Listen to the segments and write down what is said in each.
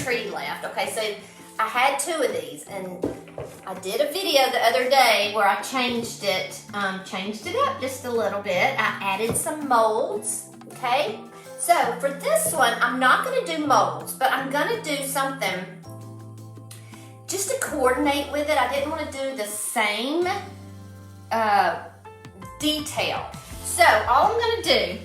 tree left. Okay, so I had 2 of these, and I did a video the other day where I changed it up just a little bit. I added some molds, okay? So for this one, I'm not gonna do molds, but I'm gonna do something just to coordinate with it. I didn't wanna do the same detail. So all I'm gonna do,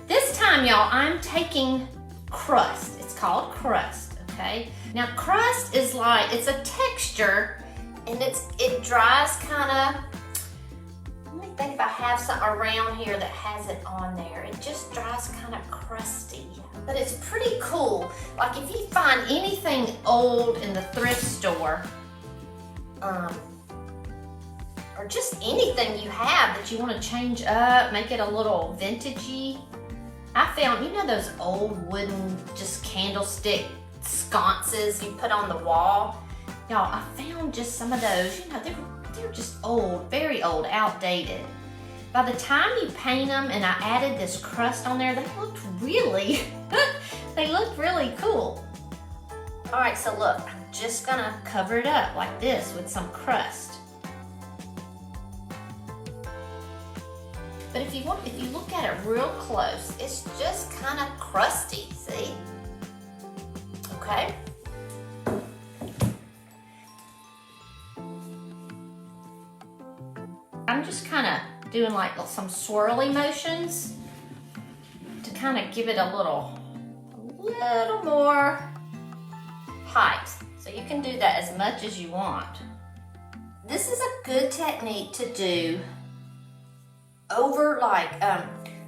this time y'all, I'm taking Crust. It's called Crust, okay? Now Crust is like, it's a texture, and it dries kinda, let me think if I have something around here that has it on there. It just dries kinda crusty, but it's pretty cool. Like if you find anything old in the thrift store, or just anything you have that you want to change up, make it a little vintagey. I found, you know those old wooden just candlestick sconces you put on the wall? Y'all, I found just some of those, you know, they're just old, very old, outdated. By the time you paint them, and I added this crust on there, they looked really, they looked really cool. All right, so look, I'm just gonna cover it up like this with some crust. But if you look at it real close, it's just kind of crusty, see? Okay. I'm just kind of doing like some swirly motions to kind of give it a little more height. So you can do that as much as you want. This is a good technique to do over like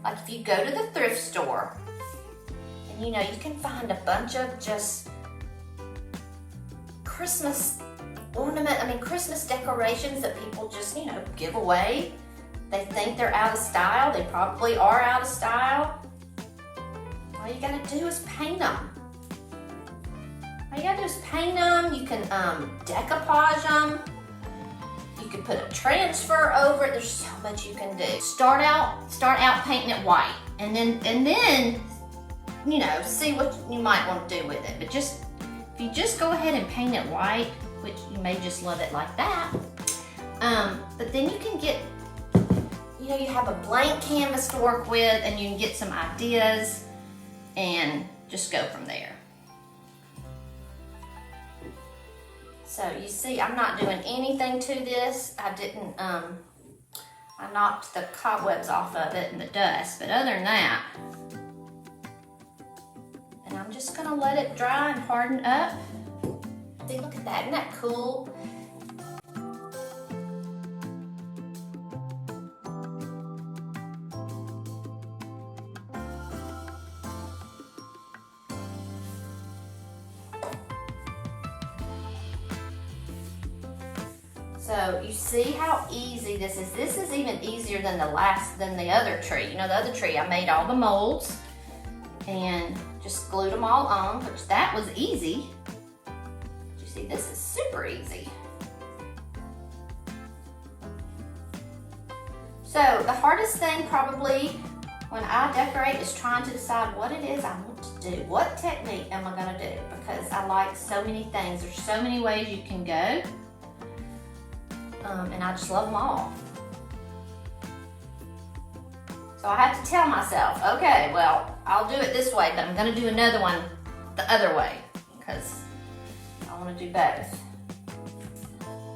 if you go to the thrift store, and you know, you can find a bunch of just Christmas Christmas decorations that people just, you know, give away. They think they're out of style. They probably are out of style. All you gotta do is paint them. All you gotta do is paint them. You can decoupage them. You can put a transfer over it. There's so much you can do. Start out painting it white, and then you know, see what you might want to do with it. But if you just go ahead and paint it white, which you may just love it like that. But then you can get, you know, you have a blank canvas to work with, and you can get some ideas and just go from there. So you see, I'm not doing anything to this. I didn't, I knocked the cobwebs off of it and the dust, but other than that, and I'm just gonna let it dry and harden up. See, look at that, isn't that cool? So you see how easy this is. This is even easier than the other tree. You know, the other tree, I made all the molds and just glued them all on, which that was easy. You see, this is super easy. So the hardest thing probably when I decorate is trying to decide what it is I want to do. What technique am I gonna do? Because I like so many things. There's so many ways you can go. And I just love them all. So I have to tell myself, okay, well, I'll do it this way, but I'm gonna do another one the other way, because I wanna do both.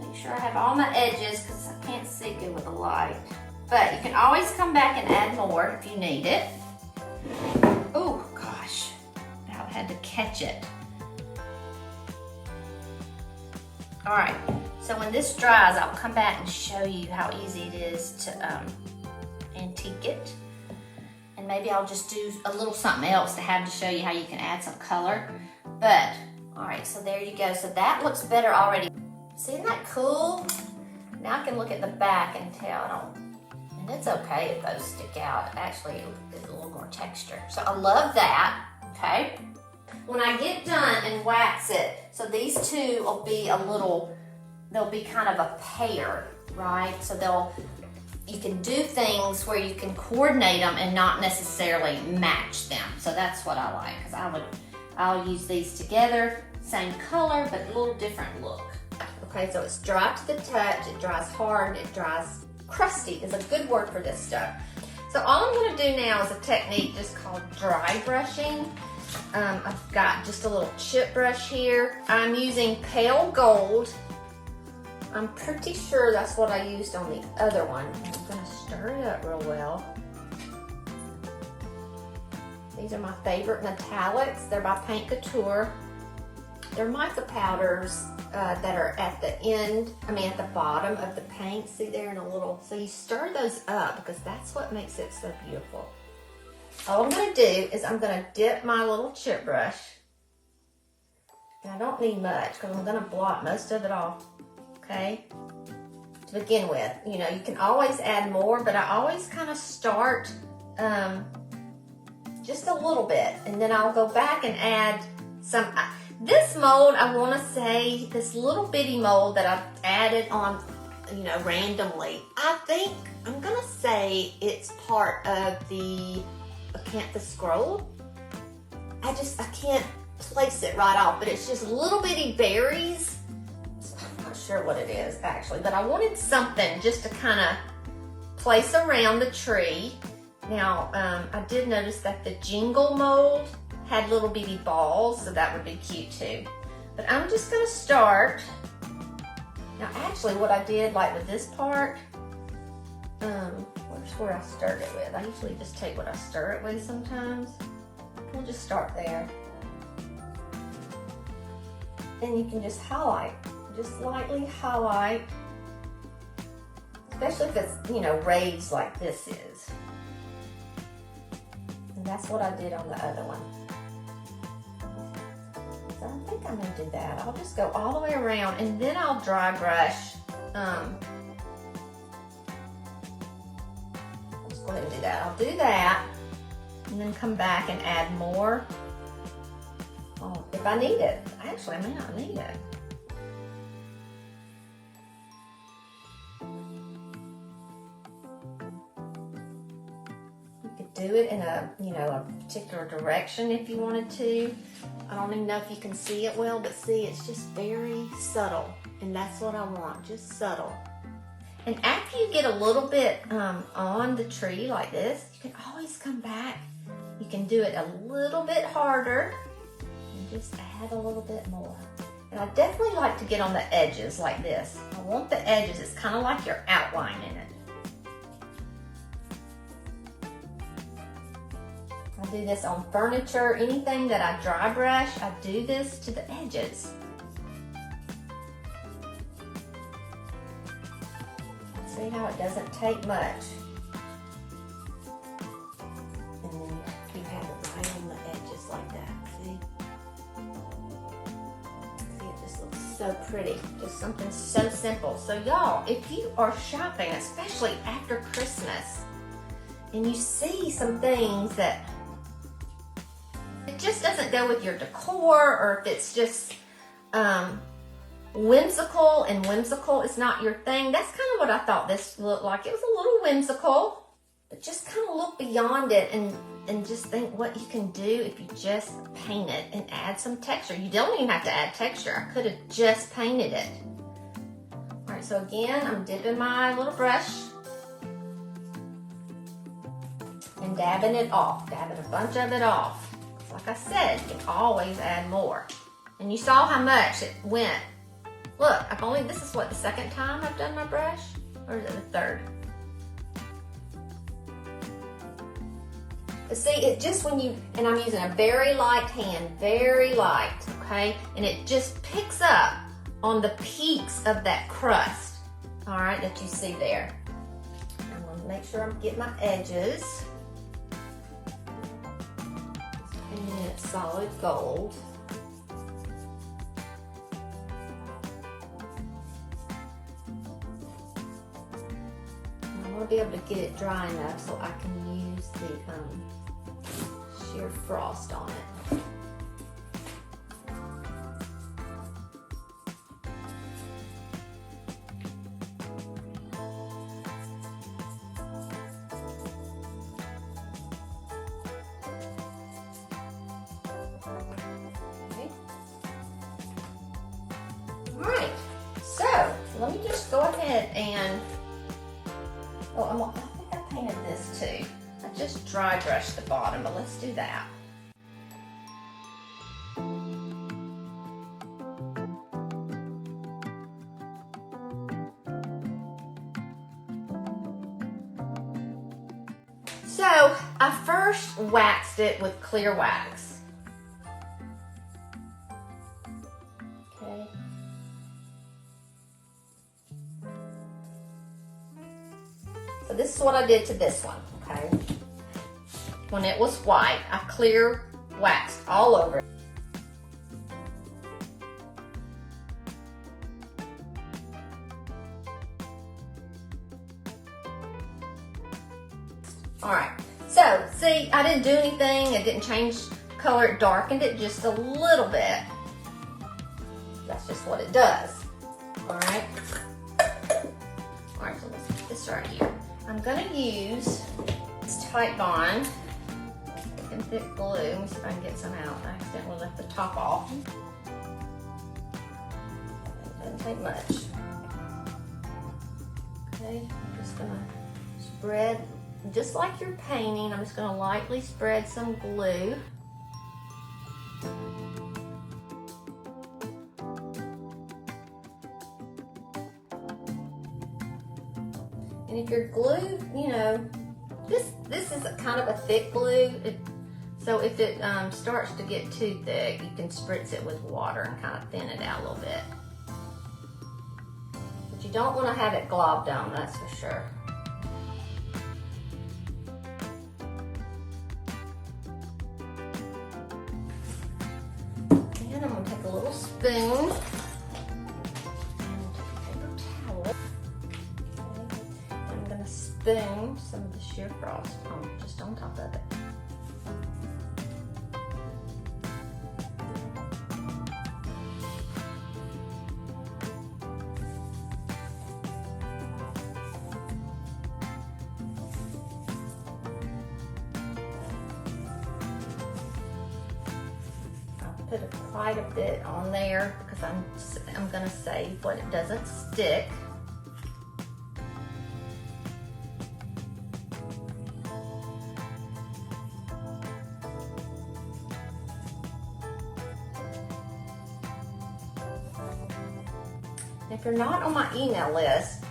Make sure I have all my edges, because I can't see good with the light. But you can always come back and add more if you need it. Oh gosh, I had to catch it. All right. So when this dries, I'll come back and show you how easy it is to antique it. And maybe I'll just do a little something else to have to show you how you can add some color. But, all right, so there you go. So that looks better already. See, isn't that cool? Now I can look at the back and tell. And it's okay if those stick out. Actually, it's a little more texture. So I love that, okay? When I get done and wax it, so these two will be they'll be kind of a pair, right? So you can do things where you can coordinate them and not necessarily match them. So that's what I like, because I'll use these together, same color, but a little different look. Okay, so it's dry to the touch, it dries hard, it dries crusty is a good word for this stuff. So all I'm gonna do now is a technique just called dry brushing. I've got just a little chip brush here. I'm using pale gold. I'm pretty sure that's what I used on the other one. I'm gonna stir it up real well. These are my favorite metallics. They're by Paint Couture. They're mica powders that are at the end, at the bottom of the paint. See there in a little, so you stir those up because that's what makes it so beautiful. All I'm gonna do is I'm gonna dip my little chip brush. And I don't need much because I'm gonna blot most of it off, okay? To begin with, you know, you can always add more, but I always kind of start just a little bit, and then I'll go back and add some. This mold, I want to say, this little bitty mold that I've added on, you know, randomly, I think I'm going to say it's part of the Acantha scroll. I can't place it right off, but it's just little bitty berries. I'm not sure what it is, actually, but I wanted something just to kind of place around the tree. Now, I did notice that the jingle mold had little bitty balls, so that would be cute too. But I'm just gonna start. Now actually what I did, like with this part, where's where I stirred it with? I usually just take what I stir it with sometimes. We'll just start there. And you can just highlight, just lightly highlight, especially if it's, you know, raised like this is. And that's what I did on the other one. So I think I'm gonna do that. I'll just go all the way around and then I'll dry brush. Let's go ahead and do that. I'll do that and then come back and add more. Oh, if I need it. Actually, I may not need it. Do it in a, you know, a particular direction if you wanted to. I don't even know if you can see it well, but see, it's just very subtle, and that's what I want, just subtle. And after you get a little bit on the tree like this, you can always come back. You can do it a little bit harder and just add a little bit more. And I definitely like to get on the edges like this. I want the edges, it's kind of like you're outlining it. I do this on furniture, anything that I dry brush, I do this to the edges. See how it doesn't take much. And then you have it right on the edges like that, see? See, it just looks so pretty. Just something so simple. So y'all, if you are shopping, especially after Christmas, and you see some things that it just doesn't go with your decor, or if it's just whimsical and whimsical is not your thing. That's kind of what I thought this looked like. It was a little whimsical, but just kind of look beyond it and just think what you can do if you just paint it and add some texture. You don't even have to add texture. I could have just painted it. All right, so again, I'm dipping my little brush and dabbing it off, dabbing a bunch of it off. Like I said, you can always add more. And you saw how much it went. Look, this is what, the second time I've done my brush? Or is it the third? But see, it just when you, and I'm using a very light hand, very light, okay? And it just picks up on the peaks of that crust, all right, that you see there. I'm gonna make sure I'm getting my edges. And it's solid gold. I want to be able to get it dry enough so I can use the sheer frost on it. ahead and, I think I painted this too. I just dry brushed the bottom, but let's do that. So I first waxed it with clear wax. Okay. So this is what I did to this one, okay? When it was white, I clear waxed all over it. All right, so see, I didn't do anything. It didn't change color. It darkened it just a little bit. That's just what it does. All right. All right, so let's put this right here. I'm gonna use this tight bond and thick glue. Let me see if I can get some out. I accidentally left the top off. It doesn't take much. Okay, I'm just gonna spread. Just like you're painting, I'm just going to lightly spread some glue. And if your glue, you know, this is a kind of a thick glue, so if it starts to get too thick, you can spritz it with water and kind of thin it out a little bit. But you don't want to have it globbed on, that's for sure. I'm going to take a little spoon and a paper towel. Okay. I'm going to spoon some of the sheer frost just on top of it. Put quite a bit on there because I'm going to save what it doesn't stick. If you're not on my email list,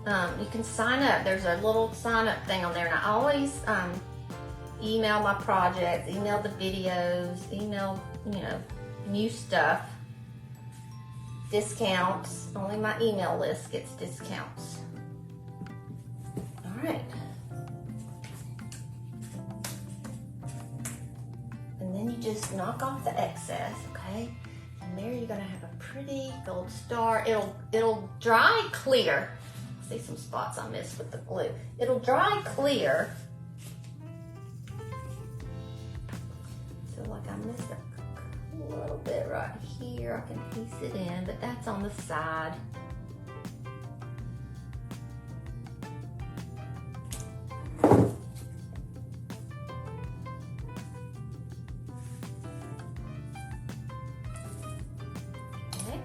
you can sign up. There's a little sign up thing on there, and I always email my projects, email the videos, email, you know, new stuff, discounts. Only my email list gets discounts. All right. And then you just knock off the excess, okay? And there you're gonna have a pretty gold star. It'll dry clear. I see some spots I missed with the glue. It'll dry clear. So like I missed a little bit right here. I can piece it in, but that's on the side. Okay.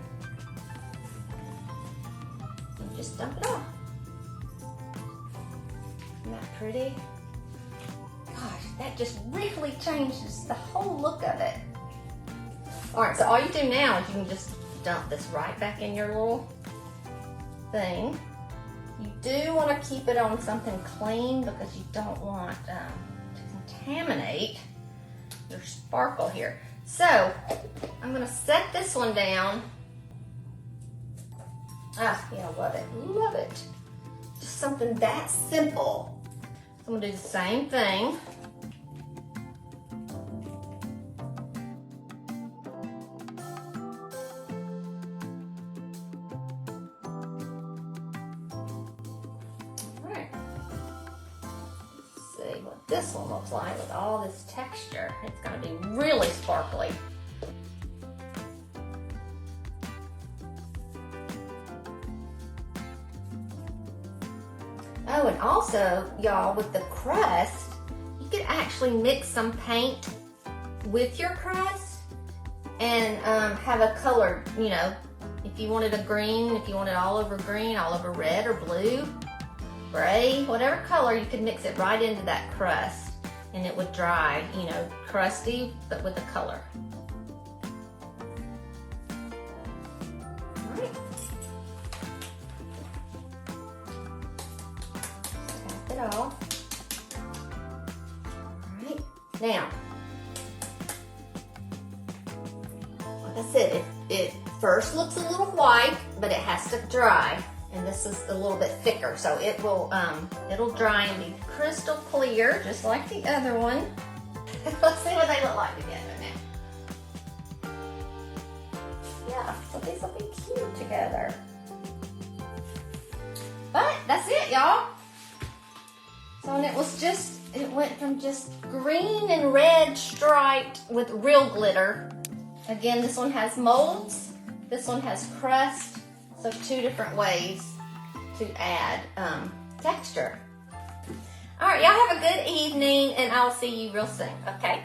And just dump it off. Isn't that pretty? Gosh, that just really changes the whole look of it. All right, so all you do now is you can just dump this right back in your little thing. You do want to keep it on something clean because you don't want to contaminate your sparkle here. So I'm going to set this one down. Ah, yeah, love it, love it. Just something that simple. So I'm going to do the same thing. What this one looks like with all this texture. It's going to be really sparkly. Oh, and also, y'all, with the crust, you could actually mix some paint with your crust and have a colored, you know, If you wanted a green, if you wanted all over green, all over red or blue, gray, whatever color, you could mix it right into that crust and it would dry, you know, crusty, but with a color. All right. Tap it off. All right. Now, like I said, it first looks a little white, but it has to dry. And this is a little bit thicker, so it will it'll dry and be crystal clear, just like the other one. Let's see what they look like together now. Yeah, so these will be cute together. But that's it, y'all. So and it went from just green and red striped with real glitter. Again, this one has molds. This one has crust. So 2 different ways to add texture. All right, y'all have a good evening, and I'll see you real soon, okay?